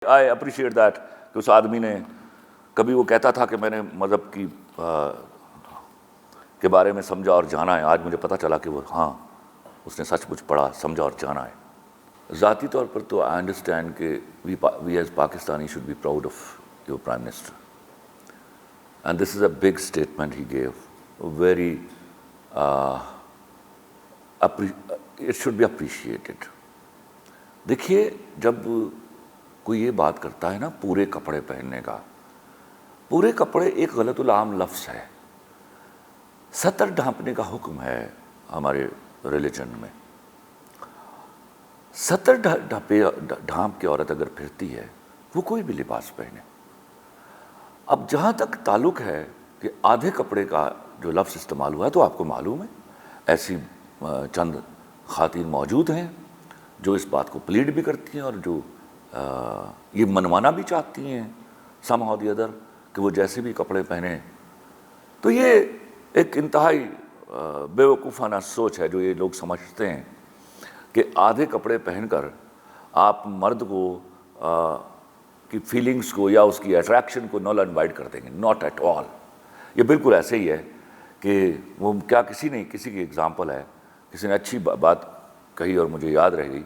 I appreciate that کہ اس آدمی نے کبھی وہ کہتا تھا کہ میں نے مذہب کے بارے میں سمجھا اور جانا ہے. آج مجھے پتہ چلا کہ وہ اس نے سچ مچ پڑھا, سمجھا اور جانا ہے. ذاتی طور پر تو آئی انڈرسٹینڈ کہ we as Pakistani should be proud of your prime minister, and this is a big statement he gave, very it should be appreciated. دیکھیے, جب کوئی یہ بات کرتا ہے نا پورے کپڑے پہننے کا, پورے کپڑے ایک غلط العام لفظ ہے. ستر ڈھانپنے کا حکم ہے ہمارے ریلیجن میں. ستر ڈھانپ کے عورت اگر پھرتی ہے وہ کوئی بھی لباس پہنے. اب جہاں تک تعلق ہے کہ آدھے کپڑے کا جو لفظ استعمال ہوا ہے, تو آپ کو معلوم ہے ایسی چند خواتین موجود ہیں جو اس بات کو پلیڈ بھی کرتی ہیں اور جو یہ منوانا بھی چاہتی ہیں سم ہاؤ دی ادر کہ وہ جیسے بھی کپڑے پہنیں. تو یہ ایک انتہائی بے وقوفانہ سوچ ہے جو یہ لوگ سمجھتے ہیں کہ آدھے کپڑے پہن کر آپ مرد کو کی فیلنگز کو یا اس کی اٹریکشن کو نل اینڈ وائڈ کر دیں گے. Not at all. یہ بالکل ایسے ہی ہے کہ وہ کیا کسی کی اگزامپل ہے, کسی نے اچھی بات کہی اور مجھے یاد رہ گئی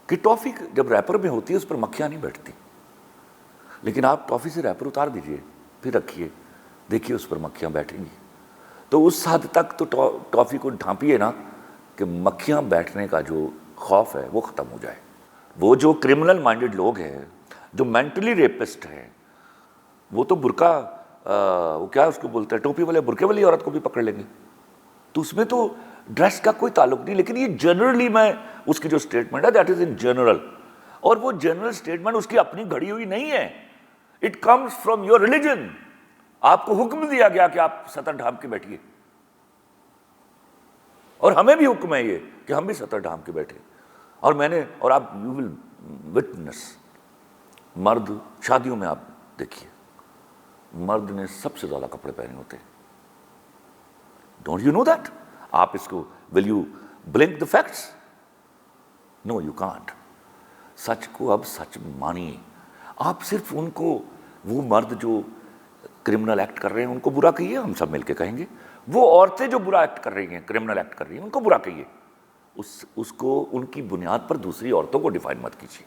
کہ ٹافی جب ریپر میں ہوتی ہے اس پر مکھیاں نہیں بیٹھتی, لیکن آپ ٹافی سے ریپر اتار دیجئے پھر رکھیے, دیکھیے اس پر مکھیاں بیٹھیں گی. تو اس حد تک تو ٹافی کو ڈھانپیے نا کہ مکھیاں بیٹھنے کا جو خوف ہے وہ ختم ہو جائے. وہ جو کرمنل مائنڈڈ لوگ ہیں, جو مینٹلی ریپسٹ ہیں, وہ تو برقع وہ کیا اس کو بولتے ہیں, ٹوپی والے برقعے والی عورت کو بھی پکڑ لیں گے. تو اس میں تو ڈریس کا کوئی تعلق نہیں. لیکن یہ جنرلی میں اس کی جو اسٹیٹمنٹ ہے دیٹ از ان جنرل, اور وہ جنرل اسٹیٹمنٹ اس کی اپنی گھڑی ہوئی نہیں ہے. It comes from your religion. آپ کو حکم دیا گیا کہ آپ ستر ڈھانپ کے بیٹھیے, اور ہمیں بھی حکم ہے یہ کہ ہم بھی ستر ڈھانپ کے بیٹھے. اور آپ یو ول وٹنس, مرد شادیوں میں آپ دیکھیے مرد نے سب سے زیادہ کپڑے پہنے ہوتے ہیں. Don't you know that? آپ اس کو will you blank the facts? No you can't. سچ کو اب سچ مانیے. آپ صرف ان کو, وہ مرد جو کرمنل ایکٹ کر رہے ہیں ان کو برا کہیے, ہم سب مل کے کہیں گے. وہ عورتیں جو برا ایکٹ کر رہی ہیں, کرمنل ایکٹ کر رہی ہیں, ان کو برا کہیے. اس کو ان کی بنیاد پر دوسری عورتوں کو ڈیفائن مت کیجیے.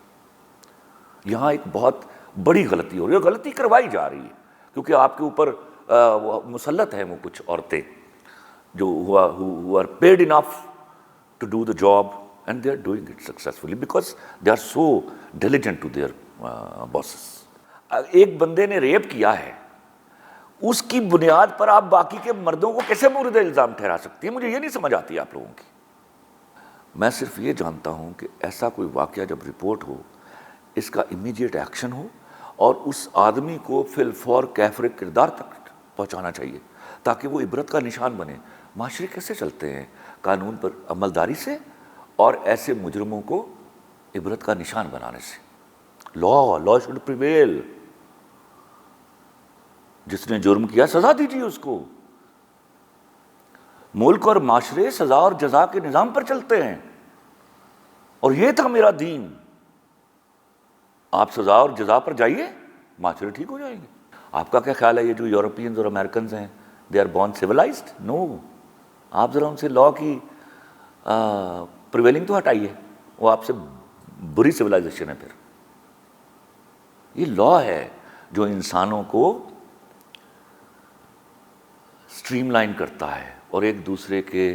یہاں ایک بہت بڑی غلطی ہو رہی ہے, اور غلطی کروائی جا رہی ہے کیونکہ آپ کے اوپر مسلط ہیں وہ کچھ عورتیں جو who are paid enough to do the job, and they are doing it successfully because they are so diligent to their bosses. ایک بندے نے ریپ کیا ہے, اس کی بنیاد پر آپ باقی کے مردوں کو کیسے مورد الزام ٹھہرا سکتی ہیں؟ مجھے یہ نہیں سمجھ آتی آپ لوگوں کی. میں صرف یہ جانتا ہوں کہ ایسا کوئی واقعہ جب رپورٹ ہو, اس کا امیڈیٹ ایکشن ہو, اور اس آدمی کو فی الفور کیفر کردار تک پہنچانا چاہیے تاکہ وہ عبرت کا نشان بنے. معاشرے کیسے چلتے ہیں؟ قانون پر عملداری سے اور ایسے مجرموں کو عبرت کا نشان بنانے سے. لا شوڈ پریویل. جس نے جرم کیا سزا دیجیے اس کو. ملک اور معاشرے سزا اور جزا کے نظام پر چلتے ہیں, اور یہ تھا میرا دین. آپ سزا اور جزا پر جائیے, معاشرے ٹھیک ہو جائیں گے. آپ کا کیا خیال ہے یہ جو یورپینز اور امریکنز ہیں, دے آر بورن سویلائزڈ؟ نو. آپ ذرا ان سے لا کی پریویلنگ تو ہٹائیے, وہ آپ سے بری سویلائزیشن ہے. پھر یہ لا ہے جو انسانوں کو اسٹریم لائن کرتا ہے اور ایک دوسرے کے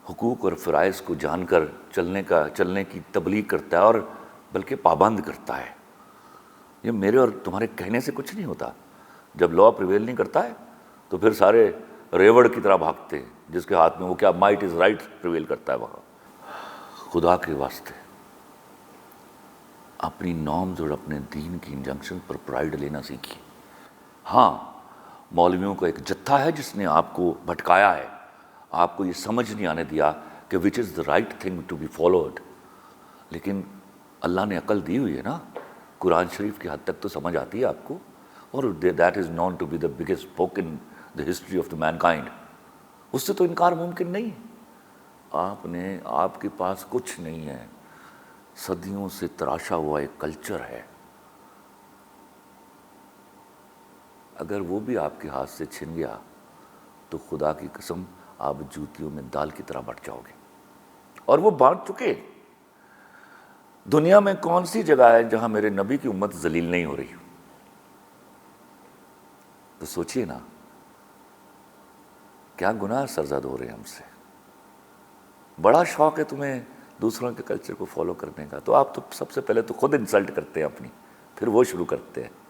حقوق اور فرائض کو جان کر چلنے کی تبلیغ کرتا ہے, اور بلکہ پابند کرتا ہے. یہ میرے اور تمہارے کہنے سے کچھ نہیں ہوتا. جب لا پریویل نہیں کرتا ہے تو پھر سارے ریوڑ کی طرح بھاگتے ہیں جس کے ہاتھ میں وہ کیا مائٹ از رائٹ پریویل کرتا ہے وہاں. خدا کے واسطے اپنی نارمز اور اپنے دین کی انجنکشن پر پرائیڈ لینا سیکھیے. ہاں, مولویوں کا ایک جتھا ہے جس نے آپ کو بھٹکایا ہے, آپ کو یہ سمجھ نہیں آنے دیا کہ which is the right thing to be followed. لیکن اللہ نے عقل دی ہوئی ہے نا, قرآن شریف کی حد تک تو سمجھ آتی ہے آپ کو, اور that is known to be the biggest book in the history of the mankind. اس سے تو انکار ممکن نہیں. آپ کے پاس کچھ نہیں ہے, صدیوں سے تراشا ہوا ایک کلچر ہے، اگر وہ بھی آپ کے ہاتھ سے چھن گیا تو خدا کی قسم آپ جوتیوں میں دال کی طرح بٹ جاؤ گے۔ اور وہ بانٹ چکے۔ دنیا میں کون سی جگہ ہے جہاں میرے نبی کی امت ذلیل نہیں ہو رہی؟ تو سوچئے نا، کیا گناہ سرزد ہو رہے ہیں ہم سے۔ بڑا شوق ہے تمہیں دوسروں کے کلچر کو فالو کرنے کا، تو آپ تو سب سے پہلے تو خود انسلٹ کرتے ہیں اپنی، پھر وہ شروع کرتے ہیں۔